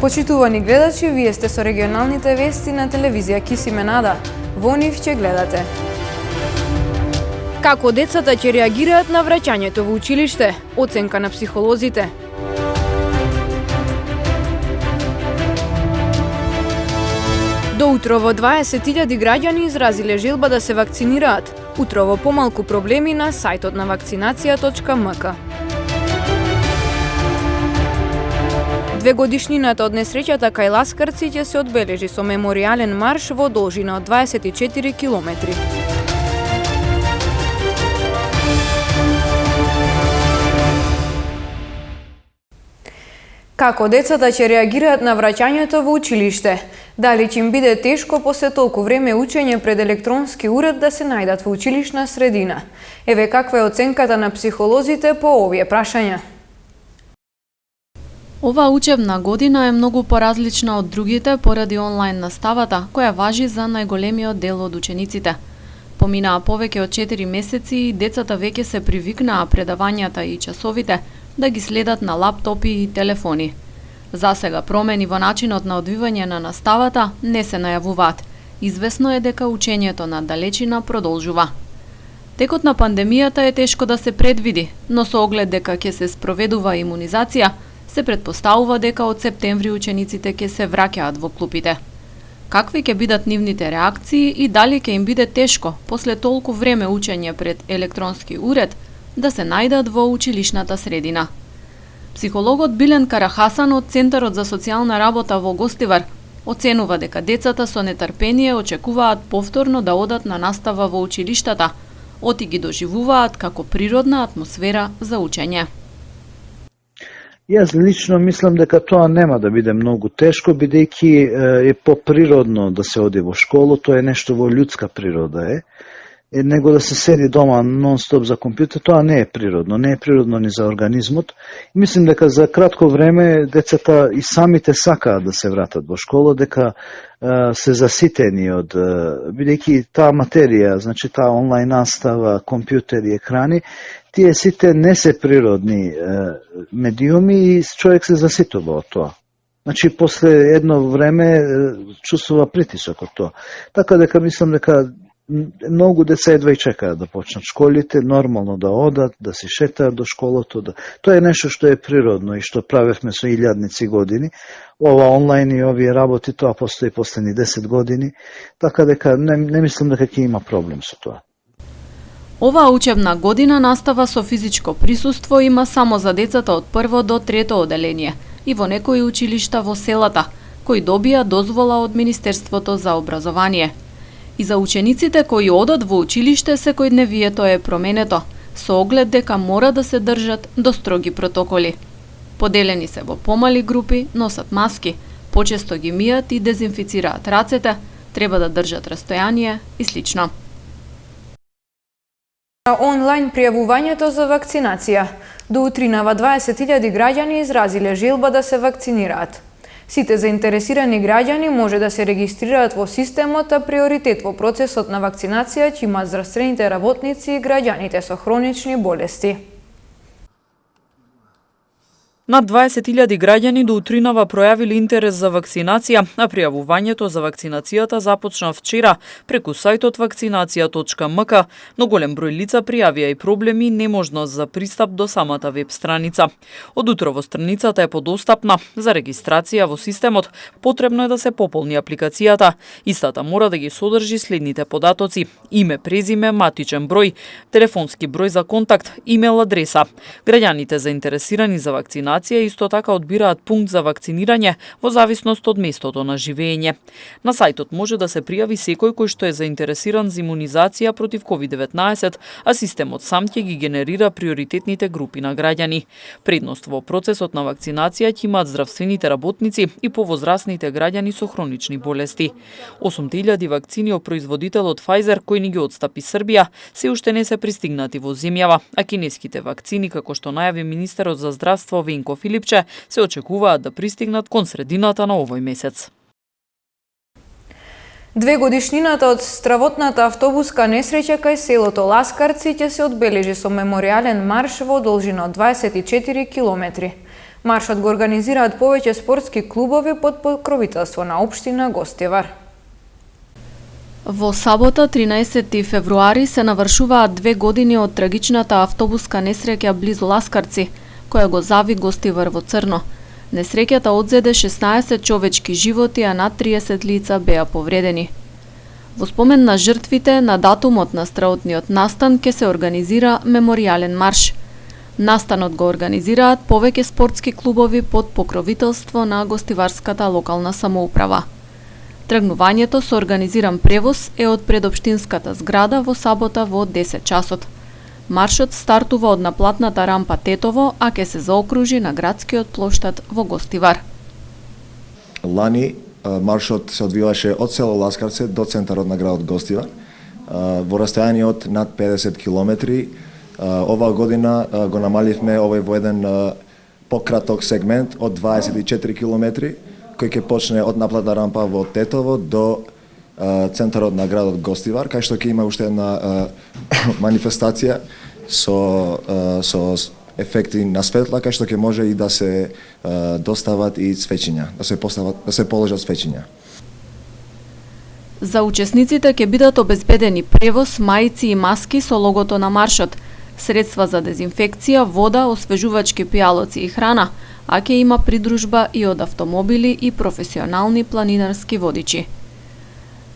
Почитувани гледачи, вие сте со регионалните вести на телевизија Кисименада. Во нив ќе гледате. Како децата ќе реагираат на враќањето во училиште? Оценка на психолозите. Доутрово 20.000 граѓани изразиле желба да се вакцинираат. Утрово помалку проблеми на сајтот на вакцинација.мк. Двегодишнината од несреќата кај ласкарци ќе се одбележи со меморијален марш во должина од 24 километри. Како децата ќе реагираат на враќањето во училиште? Дали ќе им биде тешко после толку време учење пред електронски уред да се најдат во училишна средина? Еве каква е оценката на психолозите по овие прашања. Ова учебна година е многу поразлична од другите поради онлайн наставата, која важи за најголемиот дел од учениците. Поминаа повеќе од 4 месеци и децата веќе се привикнаа предавањата и часовите да ги следат на лаптопи и телефони. Засега промени во начинот на одвивање на наставата не се најавуваат. Извесно е дека учењето на далечина продолжува. Текот на пандемијата е тешко да се предвиди, но со оглед дека ќе се спроведува имунизација, се претпоставува дека од септември учениците ќе се враќаат во клупите. Какви ќе бидат нивните реакции и дали ќе им биде тешко после толку време учење пред електронски уред да се најдат во училишната средина? Психологот Билен Карахасан од Центарот за социјална работа во Гостивар оценува дека децата со нетрпение очекуваат повторно да одат на настава во училиштата, оти ги доживуваат како природна атмосфера за учење. Јас лично мислам дека тоа нема да биде многу тешко, бидејќи е поприродно да се оди во школу, тоа е нешто во људска природа него да се седи дома нон-стоп за компјутер, тоа не е природно, не е природно ни за организмот. И мислим дека за кратко време децата и самите сакаат да се вратат во школа, дека се заситени од, бидејќи таа материја, значи таа онлайн настава, компјутери, екрани, тие сите не се природни медиуми и човек се заситува од тоа. Значи, после едно време чувствува притисок од тоа. Така дека мислам дека многу деца едва и чекаат да почнат школите, нормално да одат, да се шетаат до школото. Тоа е нешто што е природно и што правевме со илјадници години. Ова онлайн и овие работи, тоа постои последни 10 години, така дека не мислам дека ќе има проблем со тоа. Оваа учебна година настава со физичко присуство има само за децата од прво до трето оделение и во некои училишта во селата, кои добија дозвола од Министерството за образование. И за учениците кои одат во училиште секојдневието е променето, со оглед дека мора да се држат до строги протоколи. Поделени се во помали групи, носат маски, почесто ги мијат и дезинфицираат рацете, треба да држат растојание и слично. Онлайн пријавувањето за вакцинација. До утринава 20.000 граѓани изразиле желба да се вакцинираат. Сите заинтересирани граѓани може да се регистрираат во системот, а приоритет во процесот на вакцинација ќе имаат здравствените работници и граѓаните со хронични болести. Над 20.000 граѓани до утринава пројавиле интерес за вакцинација, а пријавувањето за вакцинацијата започна вчера преку сајтот вакцинација.мк, но голем број лица пријавија и проблеми и неможност за пристап до самата веб страница. Од утрово страницата е подостапна. За регистрација во системот потребно е да се пополни апликацијата. Истата мора да ги содржи следните податоци: име, презиме, матичен број, телефонски број за контакт, имейл адреса. Граѓаните заинтересирани за вакцинација исто така одбираат пункт за вакцинирање во зависност од местото на живење. На сајтот може да се пријави секој кој што е заинтересиран за имунизација против COVID-19, а системот сам ќе ги генерира приоритетните групи на граѓани. Предност во процесот на вакцинација ќе имаат здравствените работници и повозрасните граѓани со хронични болести. 8.000 вакцини од производителот Pfizer кои ни ги отстапи Србија се уште не се пристигнати во земјава, а кинеските вакцини, како што најави министерот за здравство Венко Филипче, се очекуваат да пристигнат кон средината на овој месец. Двегодишнината од стравотната автобуска несреќа кај селото Ласкарци ќе се одбележи со меморијален марш во должина од 24 километри. Маршот го организираат повеќе спортски клубови под покровителство на општина Гостивар. Во сабота, 13 февруари, се навршуваат 2 години од трагичната автобуска несреќа близу Ласкарци, која го зави Гостивар во црно. Несреќата одзеде 16 човечки животи, а над 30 лица беа повредени. Во спомен на жртвите, на датумот на страотниот настан ќе се организира меморијален марш. Настанот го организираат повеќе спортски клубови под покровителство на Гостиварската локална самоуправа. Тргнувањето со организиран превоз е од предопштинската зграда во сабота во 10 часот. Маршот стартува од наплатната рампа Тетово, а ќе се заокружи на градскиот плоштад во Гостивар. Лани маршот се одвиваше од село Ласкарце до центарот на градот Гостивар, во растојание од над 50 километри. Оваа година го намаливме овој во еден пократок сегмент од 24 километри, кој ќе почне од наплатна рампа во Тетово до центарот на градот Гостивар, кај што ќе има уште една манифестација со ефекти на светла, кај што ќе може и да се достават и свечиња, да се положат свечиња. За учесниците ќе бидат обезбедени превоз, маици и маски со логото на маршот, средства за дезинфекција, вода, освежувачки пијалоци и храна, а ќе има придружба и од автомобили и професионални планинарски водичи.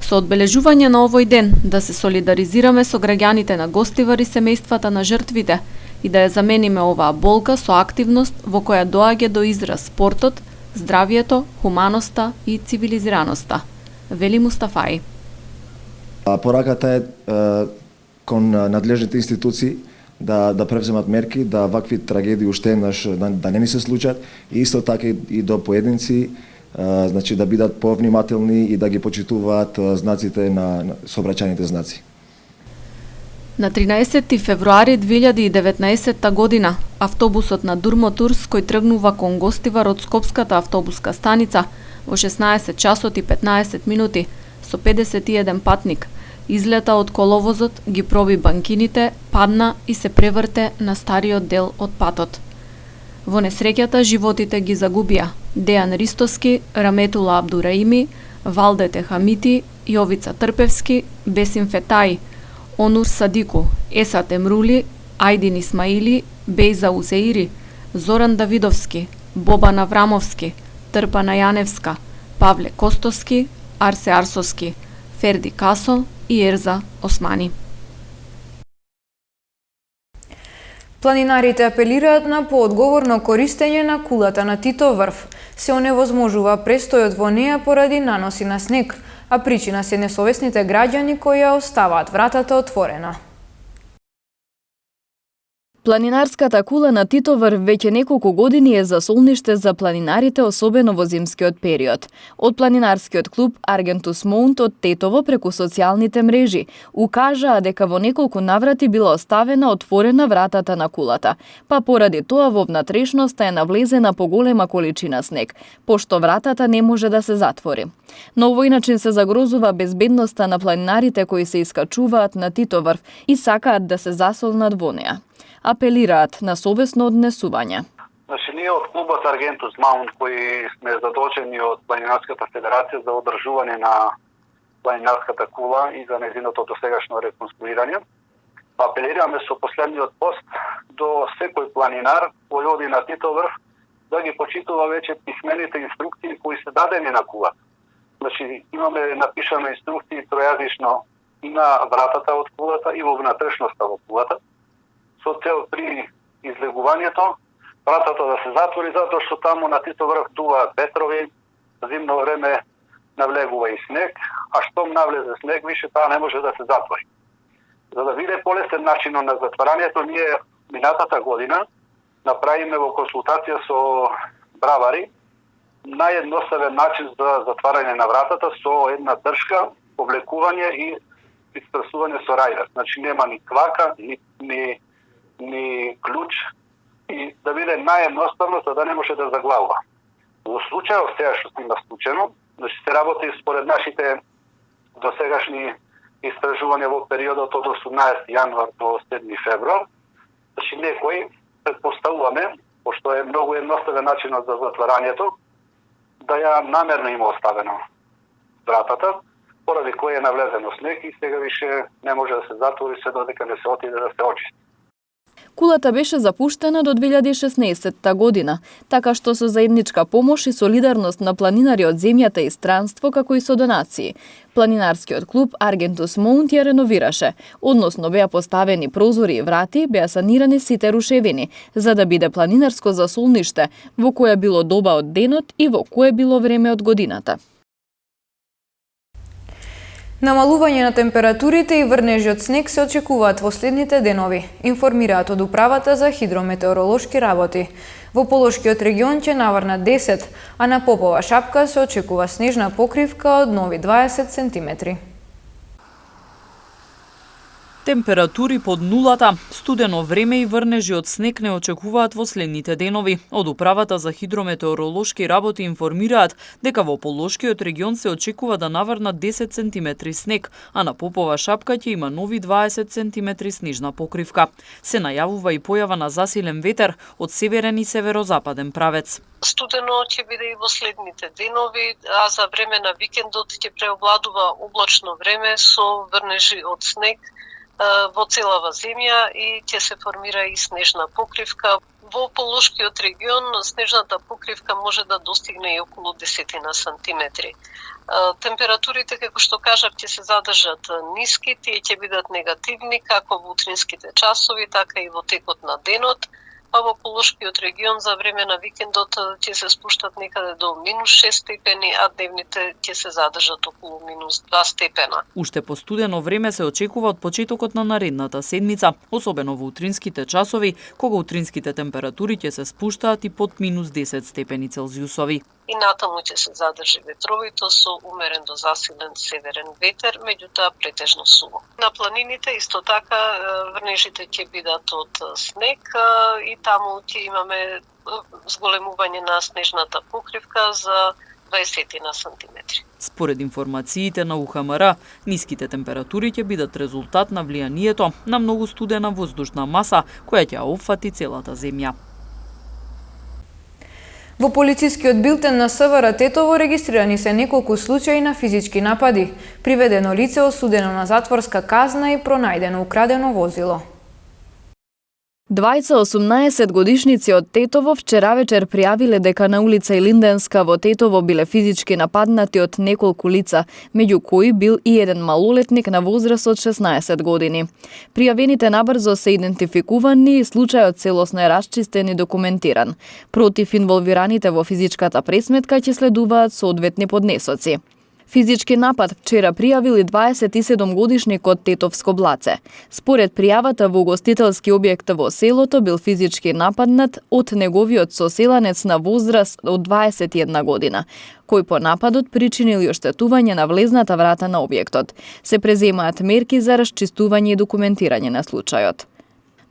Со одбележување на овој ден да се солидаризираме со граѓаните на Гостивар и семејствата на жртвите и да ја замениме оваа болка со активност во која доаѓа до израз спортот, здравието, хуманоста и цивилизираноста, вели Мустафаи. Пораката е кон надлежните институции да превземат мерки, да вакви трагедии уште еднаш да не ни се случат, и исто така и до поединци, значи да бидат повнимателни и да ги почитуваат знаците на сообраќајните знаци. На 13 февруари 2019 година, автобусот на Дурмотурс кој тргнува кон Гостивар од Скопската автобуска станица во 16 часот и 15 минути со 51 патник, излета од коловозот, ги проби банкините, падна и се преврте на стариот дел од патот. Во несреќата животите ги загубија Дејан Ристоски, Раметула Абдураими, Валдете Хамити, Јовица Трпевски, Бесим Фетаи, Онур Садику, Есат Емрули, Ајдин Исмаили, Бејза Узеири, Зоран Давидовски, Бобан Аврамовски, Трпана Јаневска, Павле Костоски, Арсе Арсоски, Ферди Касо и Ерза Османи. Планинарите апелираат на поодговорно користење на кулата на Тито врв. Се оневозможува престојот во неа поради наноси на снег, а причина се несовесните граѓани кои ја оставаат вратата отворена. Планинарската кула на Тито врв веќе неколку години е засолниште за планинарите, особено во зимскиот период. Од планинарскиот клуб Аргентус Моунт од Тетово преку социјалните мрежи укажаа дека во неколку наврати била оставена отворена вратата на кулата, па поради тоа во внатрешноста е навлезена поголема количина снег, пошто вратата не може да се затвори. На овој начин се загрозува безбедноста на планинарите кои се искачуваат на Тито врв и сакаат да се засолнат во неа. Апелираат на совесно однесување. Значи, ние од клубот Аргентус Маунт, кои сме задолжени од Планинарската федерација за одржување на планинарската кула и за нејзиното досегашно реконструирање, апелираме со последниот пост до секој планинар кој оди на Тито врв да ги почитува веќе писмените инструкции кои се дадени на кулата. Значи, имаме напишано инструкции тројазично и на вратата од кулата и во внатрешноста во кулата, со цел при излегувањето вратата да се затвори, затоа што таму на Тито врв дуваат ветрови, зимно време навлегува и снег, а штом навлезе снег, више таа не може да се затвори. За да биде полесен начинот на затварањето, ние минатата година направиме во консултација со бравари наједноставен начин за затварање на вратата со една дршка, повлекување и испресување со рајдер. Значи нема ни квака, ни клjuč и да биде наједноставно за да не може да заглавува. Во случајот сега што се има случено, значи се работи според нашите досегашни истражувања во периодот од 18 јануар до 7 февруар, значи некој, предпоставуваме, пошто е многу едноставен начинот за затварањето, да ја намерно има оставено вратата, поради кој е навлезено снег и сега више не може да се затвори се додека не се отиде да се очисти. Кулата беше запуштена до 2016 година, така што со заедничка помош и солидарност на планинари од земјата и странство, како и со донации. Планинарскиот клуб Аргентус Маунт ја реновираше, односно беа поставени прозори и врати, беа санирани сите рушевини, за да биде планинарско засолниште, во кое било доба од денот и во кое било време од годината. Намалување на температурите и врнежи од снег се очекуваат во следните денови, информираат од Управата за хидрометеоролошки работи. Во Полошкиот регион ќе наврнат 10, а на Попова шапка се очекува снежна покривка од нови 20 сантиметри. Температури под нулата, студено време и врнежи од снег не очекуваат во следните денови. Од Управата за хидрометеоролошки работи информираат дека во Полошкиот регион се очекува да наврнат 10 сантиметри снег, а на Попова шапка ќе има нови 20 сантиметри снежна покривка. Се најавува и појава на засилен ветер од северен и северозападен правец. Студено ќе биде и во следните денови, а за време на викендот ќе преобладува облачно време со врнежи од снег во целава земја и ќе се формира и снежна покривка. Во Полошкиот регион снежната покривка може да достигне и околу 10 сантиметри. Температурите, како што кажав, ќе се задржат ниски, тие ќе бидат негативни како во утринските часови, така и во текот на денот. А во Полошкиот регион за време на викендот ќе се спуштат некаде до -6 степени, а дневните ќе се задржат околу -2 степена. Уште постудено време се очекува од почетокот на наредната седмица, особено во утринските часови, кога утринските температури ќе се спуштаат и под -10 степени Целзиусови. И натаму ќе се задржи ветровито со умерен до засилен северен ветер, меѓутоа претежно суво. На планините исто така врнежите ќе бидат од снег и таму ќе имаме зголемување на снежната покривка за 20 сантиметри. Според информациите на УХМР, ниските температури ќе бидат резултат на влијанието на многу студена воздушна маса која ќе опфати целата земја. Во полицискиот билтен на СВР Тетово регистрирани се неколку случаи на физички напади, приведено лице осудено на затворска казна и пронајдено украдено возило. Двајца 18-годишници од Тетово вчера вечер пријавиле дека на улица Илинденска во Тетово биле физички нападнати од неколку лица, меѓу кои бил и еден малолетник на возраст од 16 години. Пријавените набрзо се идентификувани и случајот целосно е расчистен и документиран. Против инволвираните во физичката пресметка ќе следуваат соодветни поднесоци. Физички напад вчера пријавил и 27-годишник од Тетовско Блаце. Според пријавата во угостителски објект во селото бил физички нападнат од неговиот соселанец на возраст од 21 година, кој по нападот причинил и оштетување на влезната врата на објектот. Се преземаат мерки за расчистување и документирање на случајот.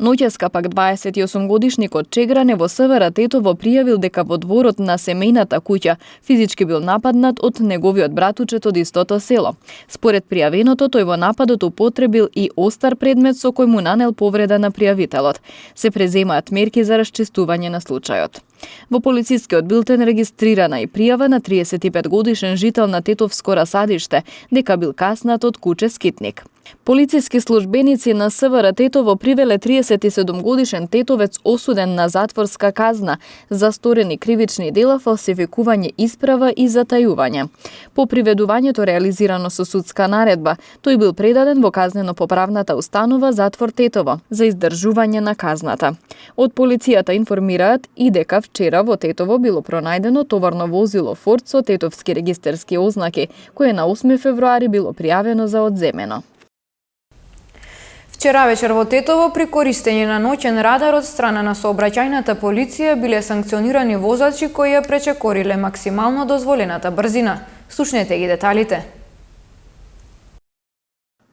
Ноќеска пак 28-годишник од Чегране во СВР Тетово пријавил дека во дворот на семејната куќа физички бил нападнат од неговиот братучет од истото село. Според пријавеното, тој во нападот употребил и остар предмет со кој му нанел повреда на пријавителот. Се преземаат мерки за расчистување на случајот. Во полицискиот билтен регистрирана и пријава на 35-годишен жител на Тетовско расадиште дека бил каснат од куче скитник. Полициски службеници на СВР Тетово привеле 37-годишен тетовец осуден на затворска казна за сторени кривични дела, фалсификување исправа и затајување. По приведувањето реализирано со судска наредба, тој бил предаден во казнено-поправната установа Затвор Тетово за издржување на казната. Од полицијата информираат и дека вчера во Тетово било пронајдено товарно возило Форд со тетовски регистерски ознаки, кое на 8 февруари било пријавено за одземено. Вчера вечер во Тетово при користење на ноќен радар од страна на сообраќајната полиција биле санкционирани возачи кои ја пречекориле максимално дозволената брзина. Слушнете ги деталите.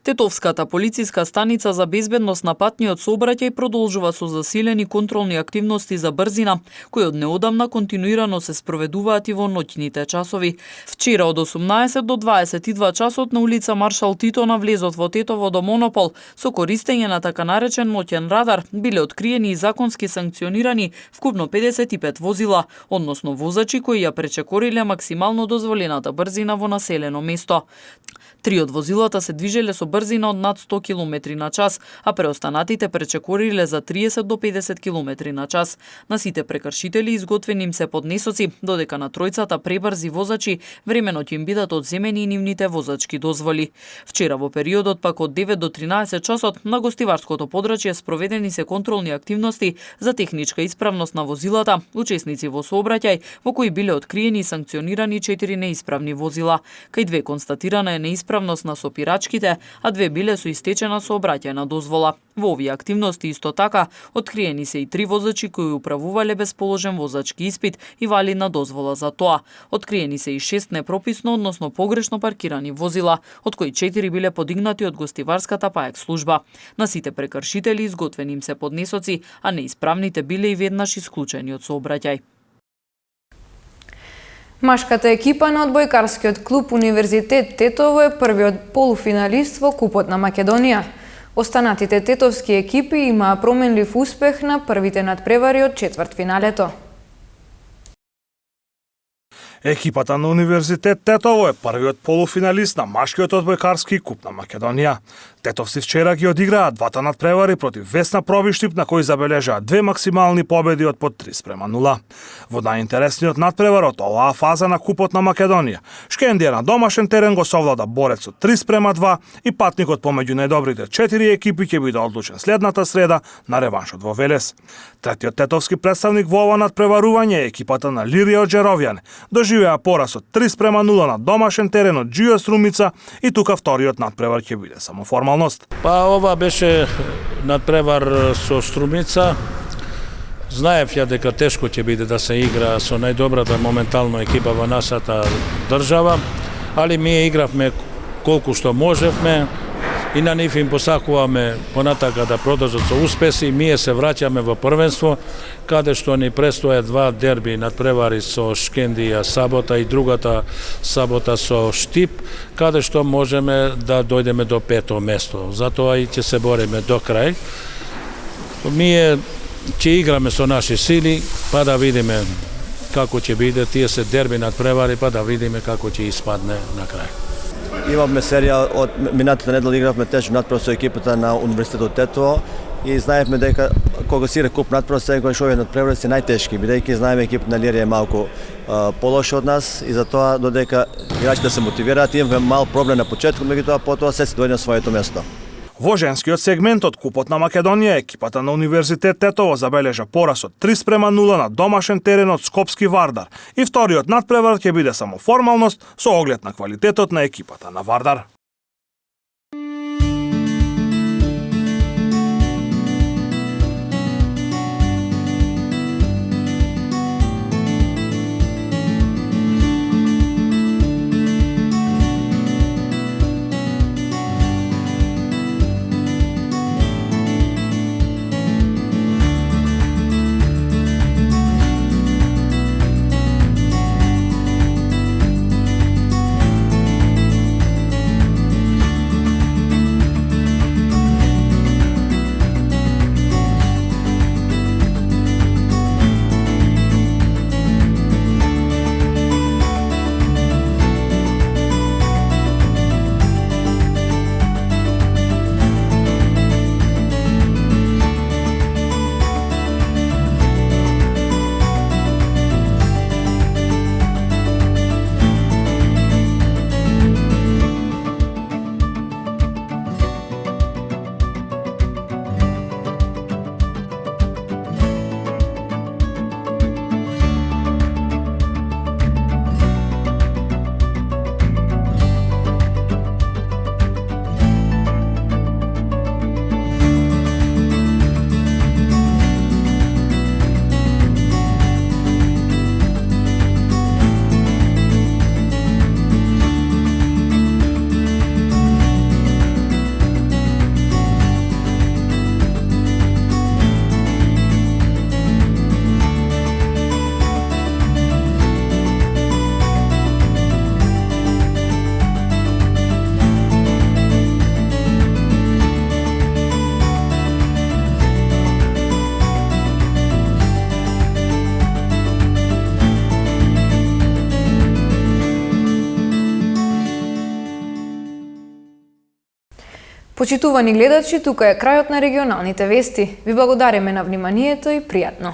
Тетовската полициска станица за безбедност на патниот сообраќај продолжува со засилени контролни активности за брзина, кои од неодамна континуирано се спроведуваат и во ноќните часови. Вчера од 18 до 22 часот на улица Маршал Тито на влезот во Тетово до Монопол со користење на така наречен ноќен радар биле откриени и законски санкционирани вкупно 55 возила, односно возачи кои ја пречекориле максимално дозволената брзина во населено место. 3 од возилата се движеле со брзина од над 100 км на час, а преостанатите пречекориле за 30 до 50 км на час. На сите прекршители изготвени им се поднесоци, додека на тројцата пребрзи возачи времено ќе им бидат одземени и нивните возачки дозволи. Вчера во периодот пак од 9 до 13 часот на гостиварското подрачје спроведени се контролни активности за техничка исправност на возилата, учесници во сообраќај, во кои биле откриени и санкционирани 4 неисправни возила. Кај 2 констатирана е неисправност на сопирачките, а 2 биле со истечена сообраќајна дозвола. Во овие активности исто така откриени се и 3 возачи кои управувале без положен возачки испит и валидна дозвола за тоа. Откриени се и 6 непрописно, односно погрешно паркирани возила, од кои 4 биле подигнати од гостиварската ПАЕК служба. На сите прекршители изготвени им се поднесоци, а неисправните биле и веднаш исклучени од сообраќај. Машката екипа на одбојкарскиот клуб Универзитет Тетово е првиот полуфиналист во Купот на Македонија. Останатите тетовски екипи имаа променлив успех на првите надпревари од четвртфиналето. Екипата на Универзитет Тетово е првиот полуфиналист на машкиот одбојкарски куп на Македонија. Тетовци вчера ги одиграа двата надпревари против Весна Пробиштип, на кои забележаа 2 максимални победи од по 3:0. Во најинтересниот надпревар од оваа фаза на Купот на Македонија, Шкендија на домашен терен го совлада борецот 3:2 и патникот помеѓу најдобрите 4 екипи ќе биде одлучен следната среда на реваншот во Велес. Третиот тетовски представник во ова надпреварување е екипата на Лирија од Джеровјане. Доживеа пораз од 3:0 на домашен терен од Џио Струмица и тука вториот надпревар ќе биде само формалност. Па ова беше надпревар со Струмица. Знаев ја дека тешко ќе биде да се игра со најдобрата моментално екипа во нашата држава, али ние игравме колку што можевме и на нив им посакуваме понатака да продолжат со успеси. Ние се враќаме во првенство, каде што ни престоја 2 дерби надпревари со Шкендија сабота и другата сабота со Штип, каде што можеме да дојдеме до 5-то место. Затоа и ќе се бориме до крај. Ние ќе играме со наши сили, па да видиме како ќе биде тие се дерби надпревари, па да видиме како ќе испадне на крај. Имавме серија од минатата недела, игравме тежко надпревар со екипата на Универзитетот Тетово и знаевме дека кога си куп надпревар секогаш овие надпревари се најтешки, бидејќи знаеме екипата на Лирија е малку полоша од нас и затоа додека играчите се мотивираат, имаме мал проблем на почетокот, меѓутоа потоа се дојде на своето место. Во женскиот сегмент од Купот на Македонија, екипата на Универзитет Тетово забележа пораз од 3:0 на домашен терен од Скопски Вардар и вториот надпревар ќе биде само формалност со оглед на квалитетот на екипата на Вардар. Почитувани гледачи, тука е крајот на регионалните вести. Ви благодариме на вниманието и пријатно.